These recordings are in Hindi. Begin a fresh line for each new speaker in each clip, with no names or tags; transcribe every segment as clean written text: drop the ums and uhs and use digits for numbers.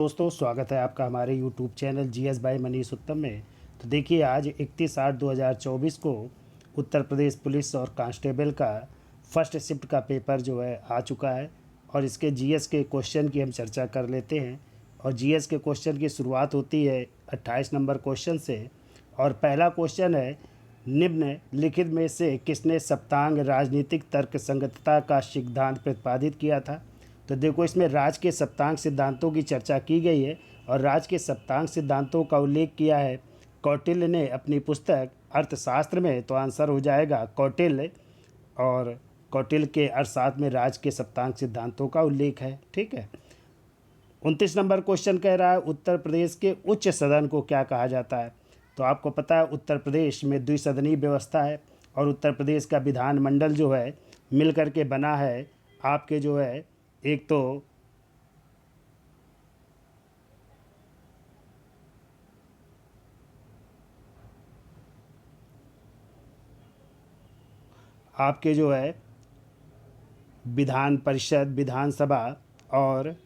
दोस्तों, स्वागत है आपका हमारे YouTube channel GS bye Manish उत्तम में। तो देखिए, आज 31/8/2024 को उत्तर प्रदेश पुलिस और कांस्टेबल का फर्स्ट शिफ्ट का पेपर जो है आ चुका है और इसके जीएस के क्वेश्चन की हम चर्चा कर लेते हैं। और जीएस के क्वेश्चन की शुरुआत होती है 28 नंबर क्वेश्चन से। और पहला क्वेश्चन है, निम्नलिखित में से किसने सप्तांग राजनीतिक तर्क संगतता का सिद्धांत प्रतिपादित किया था। तो देखो, इसमें राज के सप्तांग सिद्धांतों की चर्चा की गई है और राज के सप्तांग सिद्धांतों का उल्लेख किया है कौटिल्य ने अपनी पुस्तक अर्थशास्त्र में। तो आंसर हो जाएगा कौटिल्य। और कौटिल्य के अर्थशास्त्र में राज के सप्तांग सिद्धांतों का उल्लेख है। ठीक है। 29 नंबर क्वेश्चन कह रहा है, उत्तर प्रदेश के उच्च सदन को क्या कहा जाता है। तो आपको पता है उत्तर प्रदेश में द्विसदनीय व्यवस्था है और उत्तर प्रदेश का विधानमंडल जो है मिल कर के बना है। आपके जो है एक तो आपके जो है विधान परिषद, विधानसभा और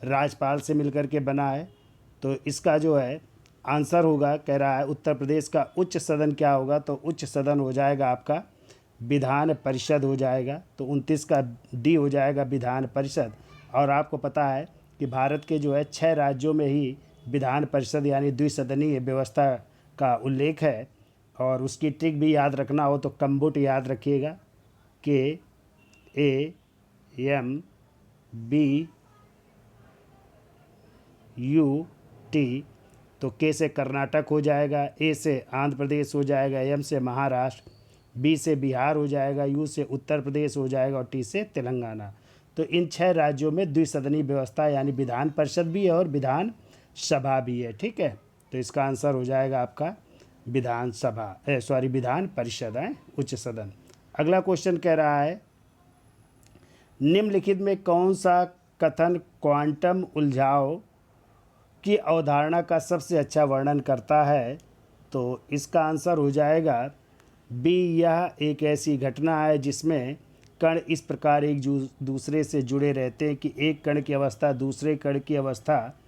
राज्यपाल से मिलकर के बना है। तो इसका जो है आंसर होगा, कह रहा है उत्तर प्रदेश का उच्च सदन क्या होगा। तो उच्च सदन हो जाएगा आपका विधान परिषद हो जाएगा। तो 29 का डी हो जाएगा विधान परिषद। और आपको पता है कि भारत के जो है 6 राज्यों में ही विधान परिषद यानी द्विसदनीय व्यवस्था का उल्लेख है। और उसकी ट्रिक भी याद रखना हो तो कम्बुट याद रखिएगा, KAMBUT। तो के से कर्नाटक हो जाएगा, ए से आंध्र प्रदेश हो जाएगा, एम से महाराष्ट्र, बी से बिहार हो जाएगा, यू से उत्तर प्रदेश हो जाएगा और टी से तेलंगाना। तो इन 6 राज्यों में द्विसदनीय व्यवस्था यानी विधान परिषद भी है और विधान सभा भी है। ठीक है। तो इसका आंसर हो जाएगा आपका विधान परिषद है, उच्च सदन। अगला क्वेश्चन कह रहा है, निम्नलिखित में कौन सा कथन क्वांटम उलझाव की अवधारणा का सबसे अच्छा वर्णन करता है। तो इसका आंसर हो जाएगा बी, यह एक ऐसी घटना है जिसमें कण इस प्रकार एक दूसरे से जुड़े रहते हैं कि एक कण की अवस्था दूसरे कण की अवस्था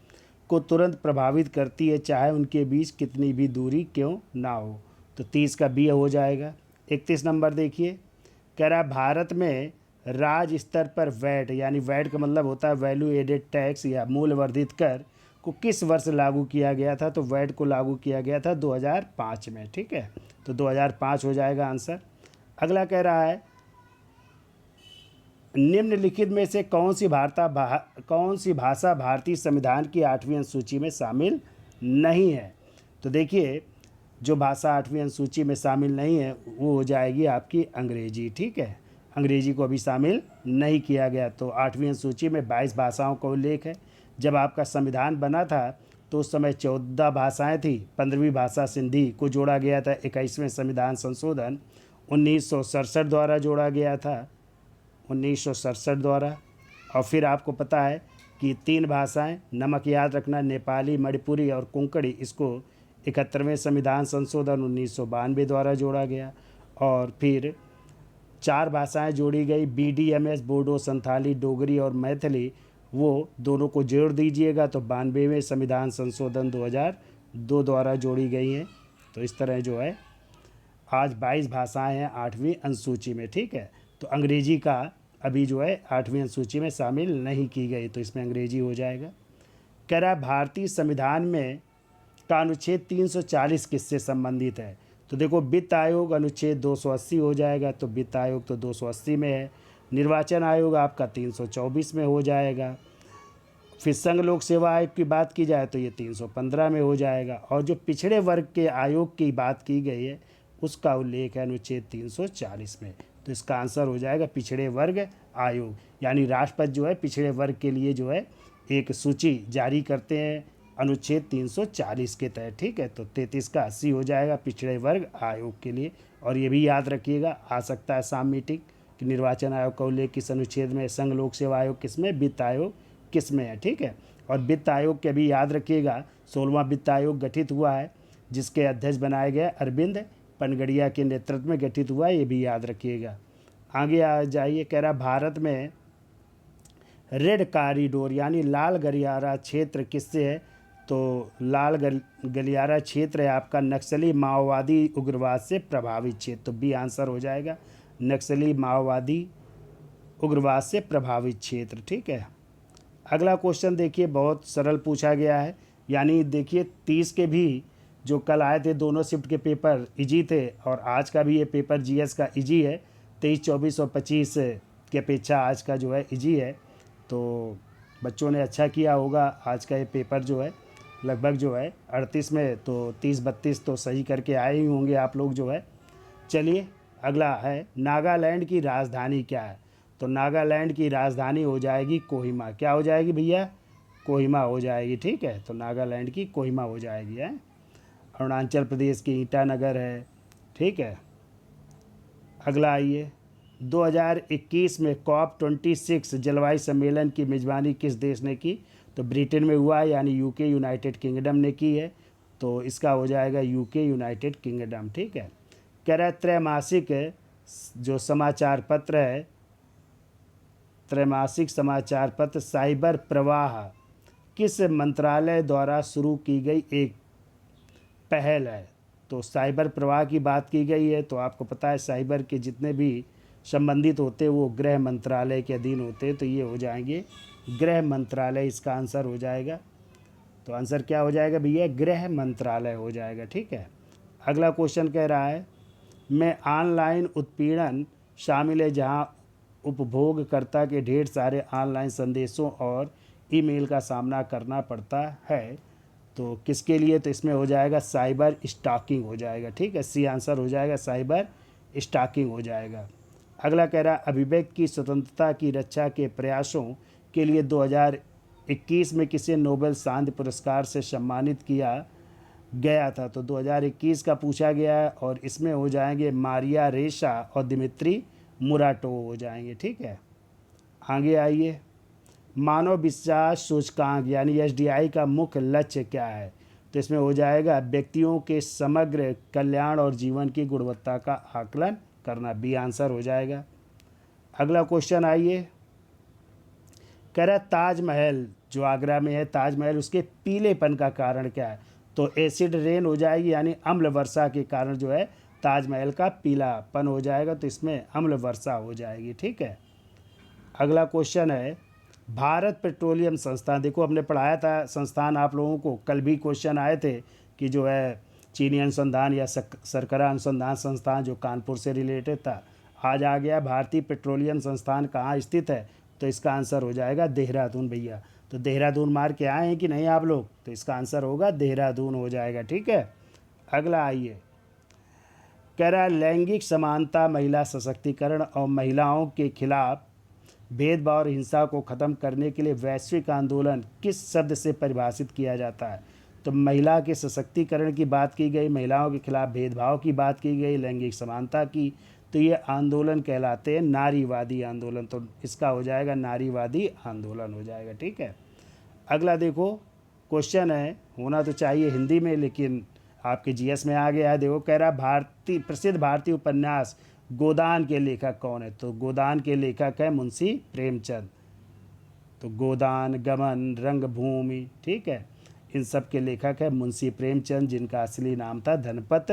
को तुरंत प्रभावित करती है, चाहे उनके बीच कितनी भी दूरी क्यों ना हो। तो 30 का बी हो जाएगा। 31 नंबर देखिए, कह रहा है भारत में राज्य स्तर पर वैट यानी वैट का मतलब होता है वैल्यू एडेड टैक्स या मूल्य वर्धित कर को किस वर्ष लागू किया गया था। तो वैट को लागू किया गया था 2005 में। ठीक है। तो 2005 हो जाएगा आंसर। अगला कह रहा है, निम्नलिखित में से कौन सी भाषा भारतीय संविधान की 8वीं अनुसूची में शामिल नहीं है। तो देखिए, जो भाषा 8वीं अनुसूची में शामिल नहीं है वो हो जाएगी आपकी अंग्रेजी। ठीक है। अंग्रेजी को अभी शामिल नहीं किया गया। तो 8वीं अनुसूची में 22 भाषाओं का उल्लेख है। जब आपका संविधान बना था तो उस समय 14 भाषाएं थी। 15वीं भाषा सिंधी को जोड़ा गया था 21वें संविधान संशोधन 1967 द्वारा जोड़ा गया था, 1967 द्वारा। और फिर आपको पता है कि 3 भाषाएं, नमक याद रखना, नेपाली, मणिपुरी और कोंकणी, इसको 71वें संविधान संशोधन 1992 द्वारा जोड़ा गया। और फिर 4 भाषाएं जोड़ी गई, BDMS, बोडो, संथाली, डोगरी और मैथिली, वो दोनों को जोड़ दीजिएगा तो 92वें संविधान संशोधन 2002 द्वारा जोड़ी गई हैं। तो इस तरह जो है आज 22 भाषाएं हैं 8वीं अनुसूची में। ठीक है। तो अंग्रेजी का अभी जो है 8वीं अनुसूची में शामिल नहीं की गई, तो इसमें अंग्रेजी हो जाएगा। कह रहा है भारतीय संविधान में का अनुच्छेद 340 किससे संबंधित है। तो देखो, वित्त आयोग अनुच्छेद 280 हो जाएगा। तो वित्त आयोग तो 280 में है। निर्वाचन आयोग आपका 324 में हो जाएगा। फिर संघ लोक सेवा आयोग की बात की जाए तो ये 315 में हो जाएगा। और जो पिछड़े वर्ग के आयोग की बात की गई है उसका उल्लेख है अनुच्छेद 340 में। तो इसका आंसर हो जाएगा पिछड़े वर्ग आयोग। यानी राष्ट्रपति जो है पिछड़े वर्ग के लिए जो है एक सूची जारी करते हैं अनुच्छेद 340 के तहत। ठीक है। तो 33 का 80 हो जाएगा पिछड़े वर्ग आयोग के लिए। और ये भी याद रखिएगा, आ सकता है शाम मीटिंग कि निर्वाचन आयोग का उल्लेख किस अनुच्छेद में, संघ लोक सेवा आयोग किस में, वित्त आयोग किस में है। ठीक है। और वित्त आयोग के भी याद रखिएगा 16वां वित्त आयोग गठित हुआ है जिसके अध्यक्ष बनाए गए अरविंद पनगड़िया के नेतृत्व में गठित हुआ है, ये भी याद रखिएगा। आगे आ जाइए, कह रहा भारत में रेड कॉरिडोर यानी लाल गलियारा क्षेत्र किससे है? तो गलियारा क्षेत्र है आपका नक्सली माओवादी उग्रवाद से प्रभावित क्षेत्र। तो बी आंसर हो जाएगा, नक्सली माओवादी उग्रवाद से प्रभावित क्षेत्र। ठीक है, अगला क्वेश्चन देखिए, बहुत सरल पूछा गया है। यानी देखिए 30 के भी जो कल आए थे दोनों शिफ्ट के पेपर इजी थे, और आज का भी ये पेपर जीएस का इजी है। 23, 24 और 25 की अपेक्षा आज का जो है इजी है। तो बच्चों ने अच्छा किया होगा। आज का ये पेपर जो है लगभग जो है 38 में तो 30-32 तो सही करके आए ही होंगे आप लोग जो है। चलिए अगला है, नागालैंड की राजधानी क्या है? तो नागालैंड की राजधानी हो जाएगी कोहिमा। क्या हो जाएगी भैया? कोहिमा हो जाएगी। ठीक है, तो नागालैंड की कोहिमा हो जाएगी है। अरुणाचल प्रदेश की ईटानगर है। ठीक है, अगला आइए, 2021 में COP26 जलवायु सम्मेलन की मेज़बानी किस देश ने की? तो ब्रिटेन में हुआ है, यानी यूके यूनाइटेड किंगडम ने की है। तो इसका हो जाएगा यूके यूनाइटेड किंगडम। ठीक है, कह रहा है त्रैमासिक जो समाचार पत्र है, त्रैमासिक समाचार पत्र साइबर प्रवाह किस मंत्रालय द्वारा शुरू की गई एक पहल है? तो साइबर प्रवाह की बात की गई है। तो आपको पता है साइबर के जितने भी संबंधित होते हैं वो गृह मंत्रालय के अधीन होते हैं। तो ये हो जाएंगे गृह मंत्रालय, इसका आंसर हो जाएगा। तो आंसर क्या हो जाएगा भैया? गृह मंत्रालय हो जाएगा। ठीक है, अगला क्वेश्चन कह रहा है, में ऑनलाइन उत्पीड़न शामिल है जहां उपभोगकर्ता के ढेर सारे ऑनलाइन संदेशों और ईमेल का सामना करना पड़ता है। तो किसके लिए? तो इसमें हो जाएगा साइबर स्टॉकिंग हो जाएगा। ठीक है, सी आंसर हो जाएगा, साइबर स्टॉकिंग हो जाएगा। अगला कह रहा है, अभिव्यक्ति की स्वतंत्रता की रक्षा के प्रयासों के लिए 2021 में किसे नोबेल शांति पुरस्कार से सम्मानित किया गया था? तो 2021 का पूछा गया है, और इसमें हो जाएंगे मारिया रेशा और दिमित्री मुराटोव हो जाएंगे। ठीक है, आगे आइए, मानव विकास सूचकांक यानी एसडीआई का मुख्य लक्ष्य क्या है? तो इसमें हो जाएगा व्यक्तियों के समग्र कल्याण और जीवन की गुणवत्ता का आकलन करना। बी आंसर हो जाएगा। अगला क्वेश्चन आइए, कह रहा है ताजमहल जो आगरा में है, ताजमहल उसके पीलेपन का कारण क्या है? तो एसिड रेन हो जाएगी, यानी अम्ल वर्षा के कारण जो है ताजमहल का पीलापन हो जाएगा। तो इसमें अम्ल वर्षा हो जाएगी। ठीक है, अगला क्वेश्चन है, भारत पेट्रोलियम संस्थान, देखो हमने पढ़ाया था संस्थान आप लोगों को, कल भी क्वेश्चन आए थे कि जो है चीनी अनुसंधान या सरकरा अनुसंधान संस्थान जो कानपुर से रिलेटेड था। आज आ गया भारतीय पेट्रोलियम संस्थान कहाँ स्थित है? तो इसका आंसर हो जाएगा देहरादून भैया। तो देहरादून मार के आए हैं कि नहीं आप लोग? तो इसका आंसर होगा देहरादून हो जाएगा। ठीक है, अगला आइए, कह रहा है लैंगिक समानता, महिला सशक्तिकरण और महिलाओं के खिलाफ भेदभाव और हिंसा को ख़त्म करने के लिए वैश्विक आंदोलन किस शब्द से परिभाषित किया जाता है? तो महिला के सशक्तिकरण की बात की गई, महिलाओं के खिलाफ भेदभाव की बात की गई, लैंगिक समानता की। तो ये आंदोलन कहलाते हैं नारीवादी आंदोलन। तो इसका हो जाएगा नारीवादी आंदोलन हो जाएगा। ठीक है, अगला देखो क्वेश्चन है, होना तो चाहिए हिंदी में लेकिन आपके जीएस में आ गया है। देखो कह रहा प्रसिद्ध भारतीय उपन्यास गोदान के लेखक कौन है? तो गोदान के लेखक है मुंशी प्रेमचंद। तो गोदान, गमन, रंगभूमि, ठीक है, इन सब के लेखक है मुंशी प्रेमचंद, जिनका असली नाम था धनपत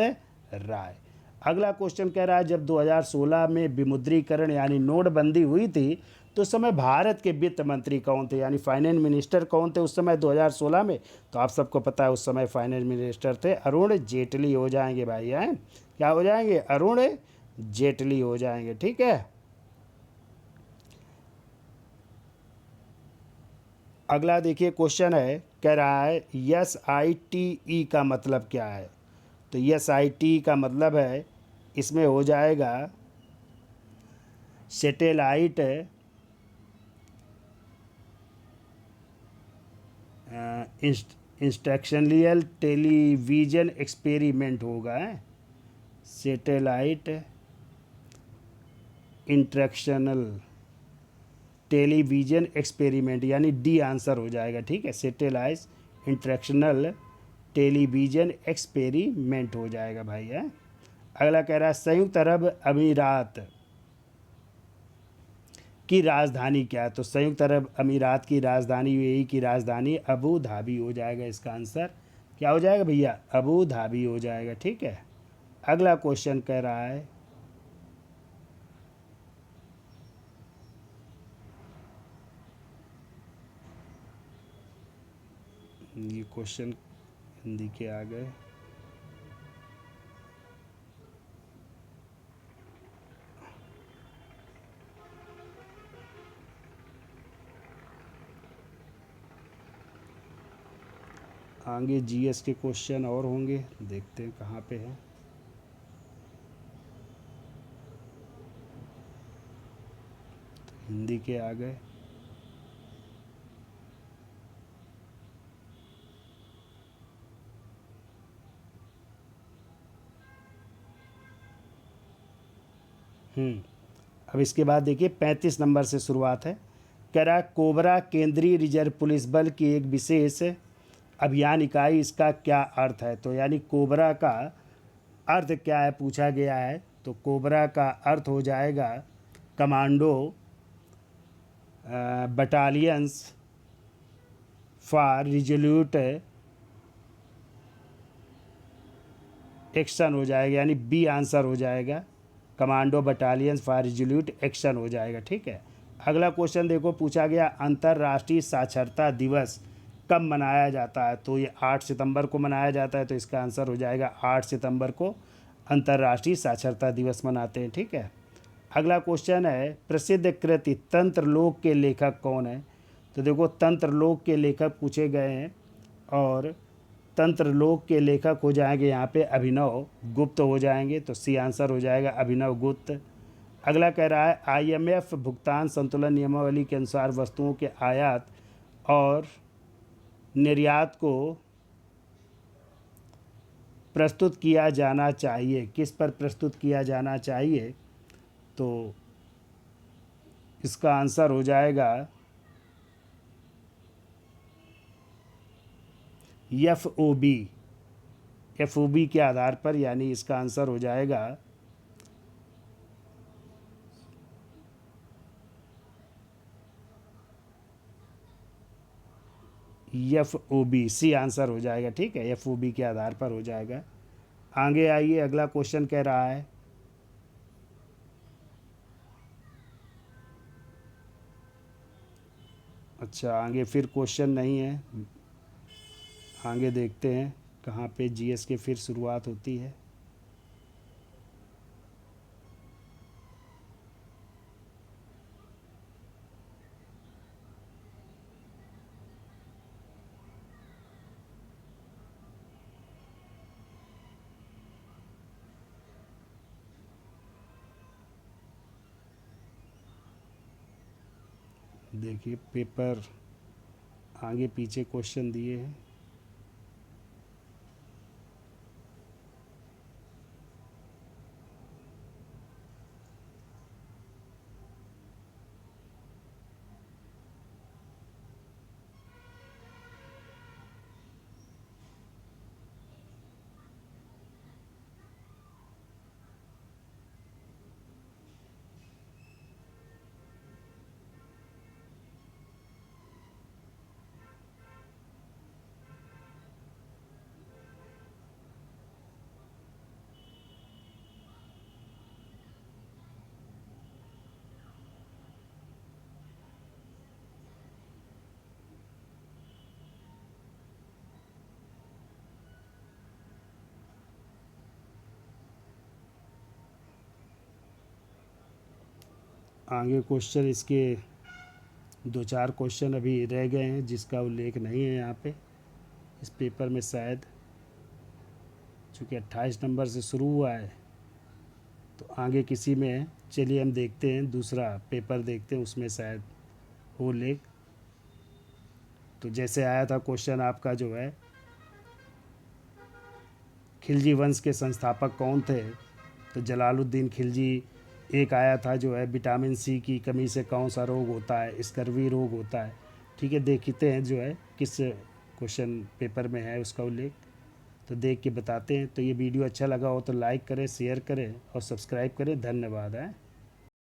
राय। अगला क्वेश्चन कह रहा है, जब 2016 में विमुद्रीकरण यानी नोटबंदी हुई थी तो उस समय भारत के वित्त मंत्री कौन थे, यानी फाइनेंस मिनिस्टर कौन थे उस समय 2016 में? तो आप सबको पता है उस समय फाइनेंस मिनिस्टर थे अरुण जेटली हो जाएंगे भाई। हैं, क्या हो जाएंगे? अरुण जेटली हो जाएंगे। ठीक है, अगला देखिए क्वेश्चन है, कह रहा है SITE का मतलब क्या है? तो SITE का मतलब है, इसमें हो जाएगा सैटेलाइट इंस्ट्रक्शनल टेलीविज़न एक्सपेरिमेंट होगा। सैटेलाइट इंस्ट्रक्शनल टेलीविज़न एक्सपेरिमेंट, यानी डी आंसर हो जाएगा। ठीक है, सैटेलाइट इंस्ट्रक्शनल टेलीविज़न एक्सपेरिमेंट हो जाएगा भाई। है, अगला कह रहा है संयुक्त अरब अमीरात की राजधानी क्या है? तो संयुक्त अरब अमीरात की राजधानी, यूएई की राजधानी अबू धाबी हो जाएगा। इसका आंसर क्या हो जाएगा भैया? अबू धाबी हो जाएगा। ठीक है। अगला क्वेश्चन कह रहा है, ये क्वेश्चन हिंदी के आ गए। आगे जीएस के क्वेश्चन और होंगे, देखते हैं कहाँ पे है। हिंदी के आ गए। अब इसके बाद देखिए 35 नंबर से शुरुआत है। कह रहा है कोबरा केंद्रीय रिजर्व पुलिस बल की एक विशेष अभियान इकाई, इसका क्या अर्थ है? तो यानी कोबरा का अर्थ क्या है पूछा गया है। तो कोबरा का अर्थ हो जाएगा commando battalions for resolute action हो जाएगा, यानी बी आंसर हो जाएगा। Commando battalions for resolute action हो जाएगा। ठीक है। अगला क्वेश्चन देखो, पूछा गया अंतर्राष्ट्रीय साक्षरता दिवस कब मनाया जाता है? तो ये 8 सितंबर को मनाया जाता है। तो इसका आंसर हो जाएगा 8 सितंबर को अंतर्राष्ट्रीय साक्षरता दिवस मनाते हैं। ठीक है। अगला क्वेश्चन है, प्रसिद्ध कृति तंत्रलोक के लेखक कौन है? तो देखो तंत्रलोक के लेखक पूछे गए हैं, और तंत्रलोक के लेखक हो जाएंगे यहाँ पे अभिनव गुप्त हो जाएंगे। तो सी आंसर हो जाएगा अभिनव गुप्त। अगला कह रहा है आईएमएफ भुगतान संतुलन नियमावली के अनुसार वस्तुओं के आयात और निर्यात को प्रस्तुत किया जाना चाहिए, किस पर प्रस्तुत किया जाना चाहिए? तो इसका आंसर हो जाएगा एफओबी, एफओबी के आधार पर, यानी इसका आंसर हो जाएगा एफओबी, सी आंसर हो जाएगा। ठीक है। एफओबी के आधार पर हो जाएगा। आगे आइए, अगला क्वेश्चन कह रहा है, अच्छा आगे फिर क्वेश्चन नहीं है, आगे देखते हैं कहाँ पे जीएस के फिर शुरुआत होती है। देखिए पेपर आगे पीछे क्वेश्चन दिए हैं। आगे क्वेश्चन इसके 2-4 क्वेश्चन अभी रह गए हैं जिसका उल्लेख नहीं है यहाँ पे इस पेपर में शायद, चूँकि 28 नंबर से शुरू हुआ है तो आगे किसी में है। चलिए हम देखते हैं, दूसरा पेपर देखते हैं, उसमें शायद हो उल्लेख। तो जैसे आया था क्वेश्चन आपका जो है, खिलजी वंश के संस्थापक कौन थे? तो जलालुद्दीन खिलजी। एक आया था जो है विटामिन सी की कमी से कौन सा रोग होता है? स्कर्वी रोग होता है। ठीक है, देखते हैं जो है किस क्वेश्चन पेपर में है उसका उल्लेख, तो देख के बताते हैं। तो ये वीडियो अच्छा लगा हो तो लाइक करें, शेयर करें और सब्सक्राइब करें। धन्यवाद है।